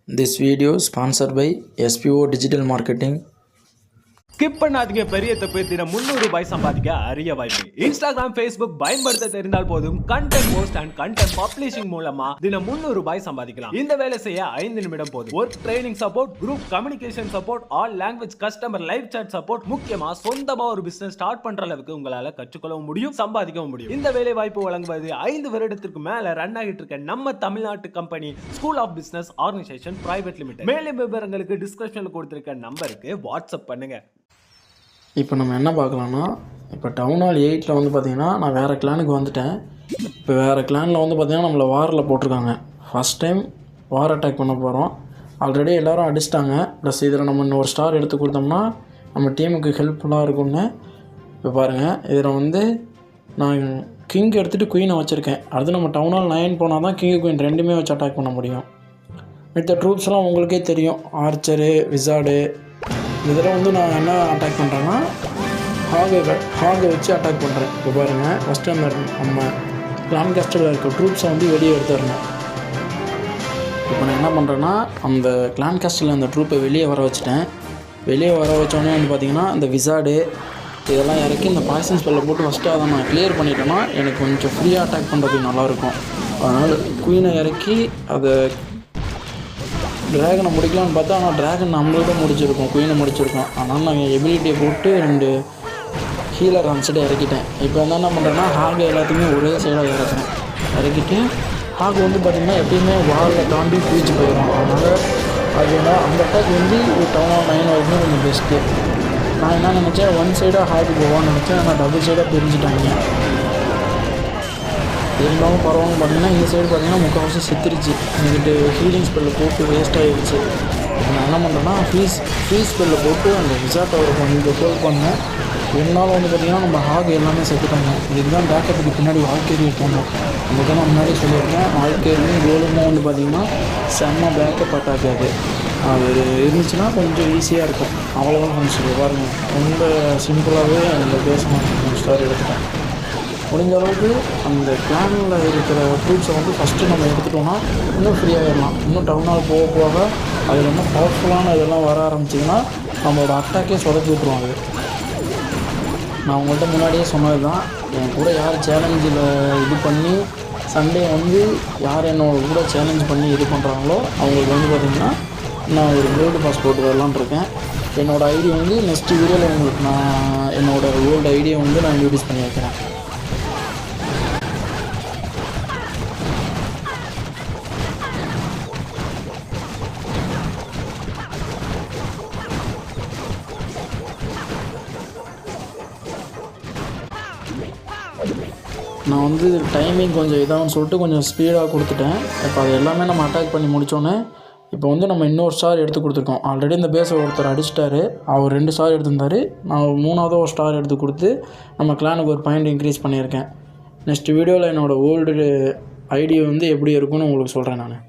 This video is sponsored by SPO Digital Marketing. Skip பண்ணாதீங்க. பெரிய தப்பு. தினம் 300 ரூபாய் சம்பாதிக்க அரிய வாய்ப்பு. இன்ஸ்டாகிராம், ஃபேஸ்புக் பயன்படுத்த தெரிந்தால் போதும் content post and content publishing மூலமா தினம் 300 ரூபாய் சம்பாதிக்கலாம். இந்த வேலை செய்ய 5 நிமிடம் போதும். Work training support, group communication support, all language customer live chat support, முக்கியமா சொந்தமா ஒரு பிசினஸ் ஸ்டார்ட் பண்ற அளவுக்கு உங்களால கற்றுக்கொள்ளவும் முடியும், சம்பாதிக்கவும் முடியும். இந்த வேலை வாய்ப்பு வழங்குவது 5 வருடத்திற்கு மேல ரன் ஆகிட்டு இருக்க நம்ம தமிழ்நாட்டு company school of business organisation private limited. மேலும் விவரங்களுக்கு டிஸ்கிரிப்ஷன்ல கொடுத்திருக்க நம்பருக்கு வாட்ஸ்அப் பண்ணுங்க. இப்போ நம்ம என்ன பார்க்கலாம்னா, இப்போ டவுன் ஹால் 8 வந்து பார்த்திங்கன்னா நான் வேறு கிளானுக்கு வந்துட்டேன். இப்போ வேறு கிளானில் வந்து பார்த்திங்கன்னா நம்மளை வாரில் போட்டிருக்காங்க. ஃபஸ்ட் டைம் வார் அட்டாக் பண்ண போகிறோம். ஆல்ரெடி எல்லோரும் அடிச்சிட்டாங்க. ப்ளஸ் இதில் நம்ம இன்னொரு ஸ்டார் எடுத்து கொடுத்தோம்னா நம்ம டீமுக்கு ஹெல்ப்ஃபுல்லாக இருக்கும்னு. இப்போ பாருங்கள், இதில் வந்து நான் கிங் எடுத்துகிட்டு குயினை வச்சுருக்கேன். அடுத்து நம்ம டவுன் ஹால் 9 போனால் தான் கிங்கு குயின் ரெண்டுமே வச்சு அட்டாக் பண்ண முடியும். மித்த ட்ரூப்ஸ்லாம் உங்களுக்கே தெரியும், ஆர்ச்சரு, விசார்டு. இதில் வந்து நான் என்ன அட்டாக் பண்ணுறேன்னா ஹாகை வச்சு அட்டாக் பண்ணுறேன். இப்போ பாருங்கள், ஃபஸ்ட்டு அந்த நம்ம கிளான் கேஸ்டரில் இருக்க ட்ரூப்ஸை வந்து வெளியே எடுத்துடணும். இப்போ நான் என்ன பண்ணுறேன்னா, அந்த கிளான் கேஸ்டரில் அந்த ட்ரூப்பை வெளியே வர வச்சுட்டேன். வெளியே வர வச்சோடனே வந்து பார்த்திங்கன்னா இந்த விசார்டு இதெல்லாம் இறக்கி இந்த பாய்சன் ஸ்பெல்லை போட்டு ஃபஸ்ட்டு அதை நான் கிளியர் பண்ணிட்டேன்னா எனக்கு கொஞ்சம் ஃப்ரீயாக அட்டாக் பண்ணுறதுக்கு நல்லாயிருக்கும். அதனால் குயினை இறக்கி அதை ட்ராகனை முடிக்கலான்னு பார்த்தா, ஆனால் ட்ராகன் நம்மள்தான் முடிச்சிருக்கோம், குயினை முடிச்சிருக்கோம். ஆனால் நாங்கள் எபிலிட்டியை போட்டு 2 ஹீலர் அந்த சைடு இறக்கிட்டேன். இப்போ வந்து என்ன பண்ணுறேன்னா, ஹாகை எல்லாத்தையுமே ஒரே சைடாக இறக்குறேன். இறக்கிட்டு ஹாகு வந்து பார்த்திங்கன்னா எப்பயுமே வாலில் தாண்டி குதிச்சு போயிடும். அதனால் அது அந்த அட்டாக் வந்து டவுன் ஹால் 9 வரைக்கும் கொஞ்சம் பெஸ்ட்டு. நான் என்ன நினச்சேன், 1 சைடாக ஹாகு போவான்னு நினச்சேன். ஆனால் டபுள் சைடாக பிரிஞ்சுட்டாங்க. இருந்தாலும் பரவாயில்ல. பார்த்திங்கன்னா இந்த சைடு பார்த்திங்கன்னா முக்கால்வாசி செத்துருச்சு. எங்கிட்ட ஹீலிங் ஸ்பெல்லில் போட்டு வேஸ்ட் ஆகிடுச்சு. இப்போ நான் என்ன பண்ணுறேன்னா, ஃப்ரீஸ் ஸ்பெல்லில் போட்டு அந்த விசார்ட் அவர் கொஞ்சம் ஹோல்ட் பண்ணேன். இருந்தாலும் வந்து பார்த்திங்கன்னா நம்ம ஹாக் எல்லாமே செத்துட்டாங்க. இதுக்கு தான் பேக்கப்புக்கு பின்னாடி வால்கேரி எடுத்தாங்க. அதுக்கு நான் முன்னாடியே சொல்லியிருக்கேன், வால்கேரியும் கோலுமும் வந்து பார்த்திங்கன்னா செம்ம பேக்கப் அட்டாக். அது இருந்துச்சுன்னா கொஞ்சம் ஈஸியாக இருக்கும். அவ்வளோதான் கொஞ்சம் பாருங்கள், ரொம்ப சிம்பிளாகவே அந்த பேஸ்மெண்ட் ஸ்டார் எடுத்துட்டேன். முடிஞ்ச அளவுக்கு அந்த கிளானில் இருக்கிற ட்ரூப்ஸை வந்து ஃபஸ்ட்டு நம்ம எடுத்துட்டோம்னா இன்னும் ஃப்ரீயாகிடலாம். இன்னும் டவுன் ஹால் போக போக அதில் என்ன பவர்ஃபுல்லான இதெல்லாம் வர ஆரம்பிச்சிங்கன்னா நம்மளோட அட்டாக்கே சொதப்பி விட்ருவாங்க. நான் உங்கள்கிட்ட முன்னாடியே சொன்னது தான், என் கூட யார் சேலஞ்சில் இது பண்ணி சண்டே வந்து யார் என்னோட கூட சேலஞ்ச் பண்ணி இது பண்ணுறாங்களோ அவங்களுக்கு வந்து பார்த்திங்கன்னா நான் ஒரு கோல்டு பாஸ் போட்டு வரலான்னு இருக்கேன். என்னோடய ஐடி வந்து நெக்ஸ்ட் வீடியோவில் உங்களுக்கு நான் என்னோடய ஓல்டு ஐடியை வந்து நான் இன்ட்ரடியூஸ் பண்ணி வைக்கிறேன். நான் வந்து டைமிங் கொஞ்சம் இதாகனு சொல்லிட்டு கொஞ்சம் ஸ்பீடாக கொடுத்துட்டேன். இப்போ அது எல்லாமே நம்ம அட்டாக் பண்ணி முடித்தோன்னே இப்போ வந்து நம்ம இன்னொரு ஸ்டார் எடுத்து கொடுத்துருக்கோம். ஆல்ரெடி இந்த பேஸை ஒருத்தர் அடிச்சிட்டாரு. அவர் 2 ஸ்டார் எடுத்திருந்தார். நான் 3வது ஒரு ஸ்டார் எடுத்து கொடுத்து நம்ம கிளானுக்கு ஒரு பாயிண்ட் இன்க்ரீஸ் பண்ணியிருக்கேன். நெக்ஸ்ட் வீடியோவில் என்னோடய ஓல்டு ஐடி வந்து எப்படி இருக்குன்னு உங்களுக்கு சொல்கிறேன் நான்.